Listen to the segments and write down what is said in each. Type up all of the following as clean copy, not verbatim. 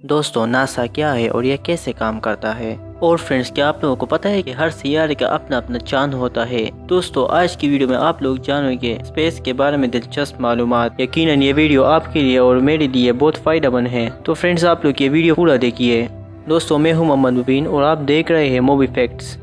دوستو ناسا کیا ہے اور یہ کیسے کام کرتا ہے؟ اور فرینڈز، کیا آپ لوگوں کو پتہ ہے کہ ہر سیارے کا اپنا اپنا چاند ہوتا ہے؟ دوستو آج کی ویڈیو میں آپ لوگ جانیں گے اسپیس کے بارے میں دلچسپ معلومات۔ یقیناً یہ ویڈیو آپ کے لیے اور میرے لیے بہت فائدہ مند ہے، تو فرینڈز آپ لوگ یہ ویڈیو پورا دیکھیے۔ دوستو میں ہوں محمد مبین اور آپ دیکھ رہے ہیں movie facts.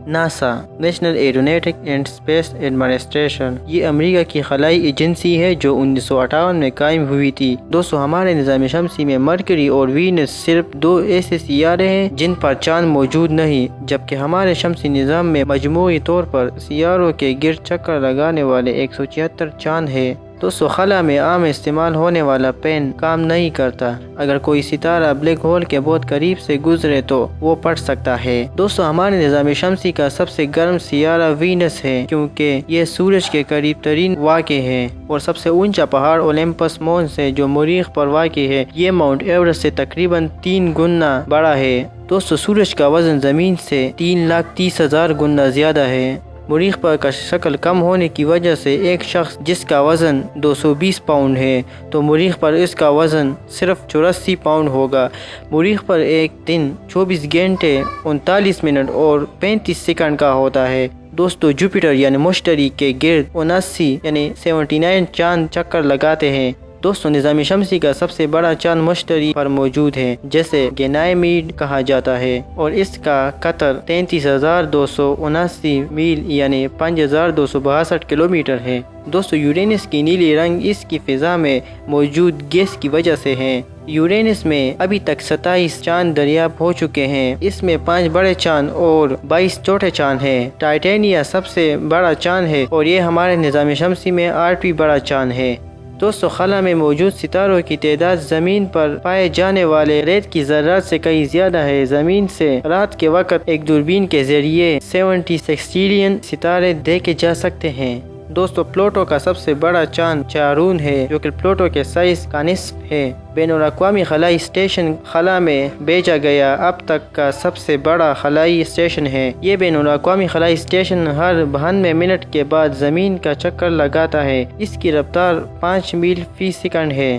NASA national aeronautic and space administration یہ امریکہ کی خلائی ایجنسی ہے جو 1958 میں قائم ہوئی تھی۔ دوستو ہمارے نظام شمسی میں مرکری اور وینس صرف دو ایسے سیارے ہیں جن پر چاند موجود نہیں، جبکہ ہمارے شمسی نظام میں مجموعی طور پر سیاروں کے گرد چکر لگانے والے 176 چاند ہیں۔ دوستو خلا میں عام استعمال ہونے والا پین کام نہیں کرتا۔ اگر کوئی ستارہ بلیک ہول کے بہت قریب سے گزرے تو وہ پھٹ سکتا ہے۔ دوستو ہمارے نظام شمسی کا سب سے گرم سیارہ وینس ہے، کیونکہ یہ سورج کے قریب ترین واقع ہے، اور سب سے اونچا پہاڑ اولمپس مونس ہے جو مریخ پر واقع ہے۔ یہ ماؤنٹ ایورسٹ سے تقریباً 3 گنا بڑا ہے۔ دوستو سورج کا وزن زمین سے 3,30,000 گنا زیادہ ہے۔ مریخ پر کا شکل کم ہونے کی وجہ سے ایک شخص جس کا وزن 220 پاؤنڈ ہے تو مریخ پر اس کا وزن صرف 84 پاؤنڈ ہوگا۔ مریخ پر ایک دن 24 گھنٹے 39 منٹ اور 35 سیکنڈ کا ہوتا ہے۔ دوستو جوپیٹر یعنی مشتری کے گرد 79 یعنی 79 چاند چکر لگاتے ہیں۔ دوستو نظام شمسی کا سب سے بڑا چاند مشتری پر موجود ہے، جسے گینائمیڈ کہا جاتا ہے، اور اس کا قطر 33,279 میل یعنی 5,262 کلومیٹر ہے۔ دوستو یورینس کی نیلی رنگ اس کی فضا میں موجود گیس کی وجہ سے ہے۔ یورینس میں ابھی تک 27 چاند دریافت ہو چکے ہیں۔ اس میں 5 بڑے چاند اور 22 چھوٹے چاند ہیں۔ ٹائٹینیا سب سے بڑا چاند ہے اور یہ ہمارے نظام شمسی میں 8ویں بڑا چاند ہے۔ دوستو خلا میں موجود ستاروں کی تعداد زمین پر پائے جانے والے ریت کی ذرات سے کئی زیادہ ہے۔ زمین سے رات کے وقت ایک دوربین کے ذریعے 70 سیکسٹیلین ستارے دیکھے جا سکتے ہیں۔ دوستو پلوٹو کا سب سے بڑا چاند چارون ہے، جو کہ پلوٹو کے سائز کا نصف ہے۔ بین الاقوامی خلائی اسٹیشن خلا میں بھیجا گیا اب تک کا سب سے بڑا خلائی اسٹیشن ہے۔ یہ بین الاقوامی خلائی اسٹیشن ہر 92 منٹ کے بعد زمین کا چکر لگاتا ہے۔ اس کی رفتار 5 میل فی سیکنڈ ہے۔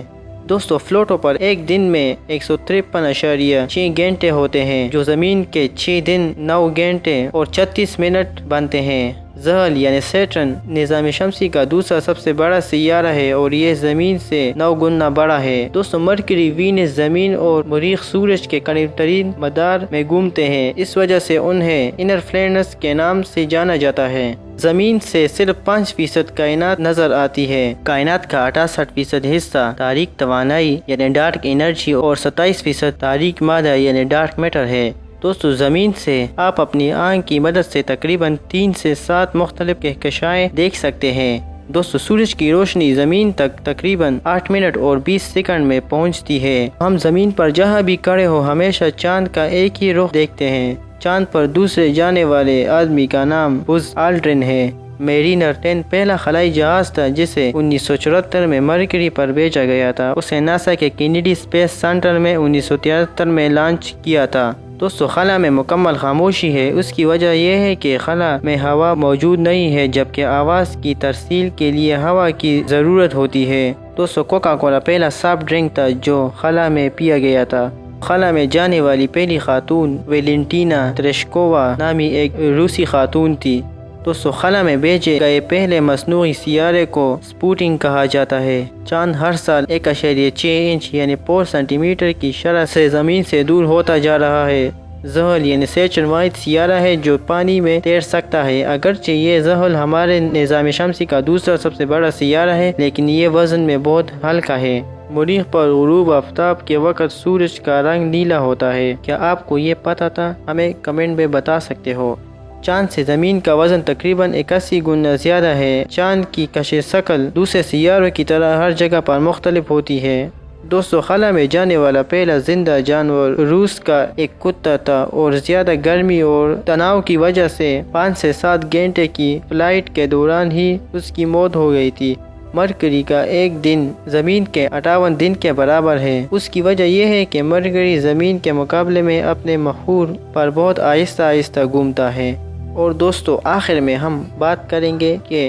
دوستو پلوٹو پر ایک دن میں 153.6 گھنٹے ہوتے ہیں، جو زمین کے 6 دن 9 گھنٹے اور 36 منٹ بنتے ہیں۔ زحل یعنی سیٹرن نظام شمسی کا دوسرا سب سے بڑا سیارہ ہے اور یہ زمین سے 9 گنا بڑا ہے۔ دوستو مرکری، وینس، زمین اور مریخ سورج کے قریب ترین مدار میں گھومتے ہیں، اس وجہ سے انہیں انر پلینٹس کے نام سے جانا جاتا ہے۔ زمین سے صرف 5% کائنات نظر آتی ہے۔ کائنات کا 68% حصہ تاریک توانائی یعنی ڈارک انرجی اور 27% تاریک مادہ یعنی ڈارک میٹر ہے۔ دوستو زمین سے آپ اپنی آنکھ کی مدد سے تقریباً 3 سے 7 مختلف کہکشائیں دیکھ سکتے ہیں۔ دوستو سورج کی روشنی زمین تک تقریباً 8 منٹ اور 20 سیکنڈ میں پہنچتی ہے۔ ہم زمین پر جہاں بھی کھڑے ہو ہمیشہ چاند کا ایک ہی رخ دیکھتے ہیں۔ چاند پر دوسرے جانے والے آدمی کا نام بز آلڈرن ہے۔ میرینر 10 پہلا خلائی جہاز تھا جسے 1974 میں مرکری پر بھیجا گیا تھا۔ اسے ناسا کے کینیڈی اسپیس سینٹر میں 1973 میں لانچ کیا تھا۔ دوستو خلا میں مکمل خاموشی ہے۔ اس کی وجہ یہ ہے کہ خلا میں ہوا موجود نہیں ہے، جبکہ آواز کی ترسیل کے لیے ہوا کی ضرورت ہوتی ہے۔ دوستو کوکا کولا پہلا سافٹ ڈرنک تھا جو خلا میں پیا گیا تھا۔ خلا میں جانے والی پہلی خاتون ویلنٹینا تریشکووا نامی ایک روسی خاتون تھی۔ دوستو خلا میں بھیجے گئے پہلے مصنوعی سیارے کو سپوٹنگ کہا جاتا ہے۔ چاند ہر سال 1.6 انچ یعنی 4 سینٹی میٹر کی شرح سے زمین سے دور ہوتا جا رہا ہے۔ زحل یعنی سیٹرن واحد سیارہ ہے جو پانی میں تیر سکتا ہے۔ اگرچہ یہ زحل ہمارے نظام شمسی کا دوسرا سب سے بڑا سیارہ ہے، لیکن یہ وزن میں بہت ہلکا ہے۔ مریخ پر غروب آفتاب کے وقت سورج کا رنگ نیلا ہوتا ہے۔ کیا آپ کو یہ پتہ تھا؟ ہمیں کمنٹ میں بتا سکتے ہو۔ چاند سے زمین کا وزن تقریباً 81 گنا زیادہ ہے۔ چاند کی کش شکل دوسرے سیاروں کی طرح ہر جگہ پر مختلف ہوتی ہے۔ دوستو خلا میں جانے والا پہلا زندہ جانور روس کا ایک کتا تھا، اور زیادہ گرمی اور تناؤ کی وجہ سے 5 سے 7 گھنٹے کی فلائٹ کے دوران ہی اس کی موت ہو گئی تھی۔ مرکری کا ایک دن زمین کے 58 دن کے برابر ہے۔ اس کی وجہ یہ ہے کہ مرکری زمین کے مقابلے میں اپنے محور پر بہت آہستہ آہستہ گھومتا ہے۔ اور دوستو آخر میں ہم بات کریں گے کہ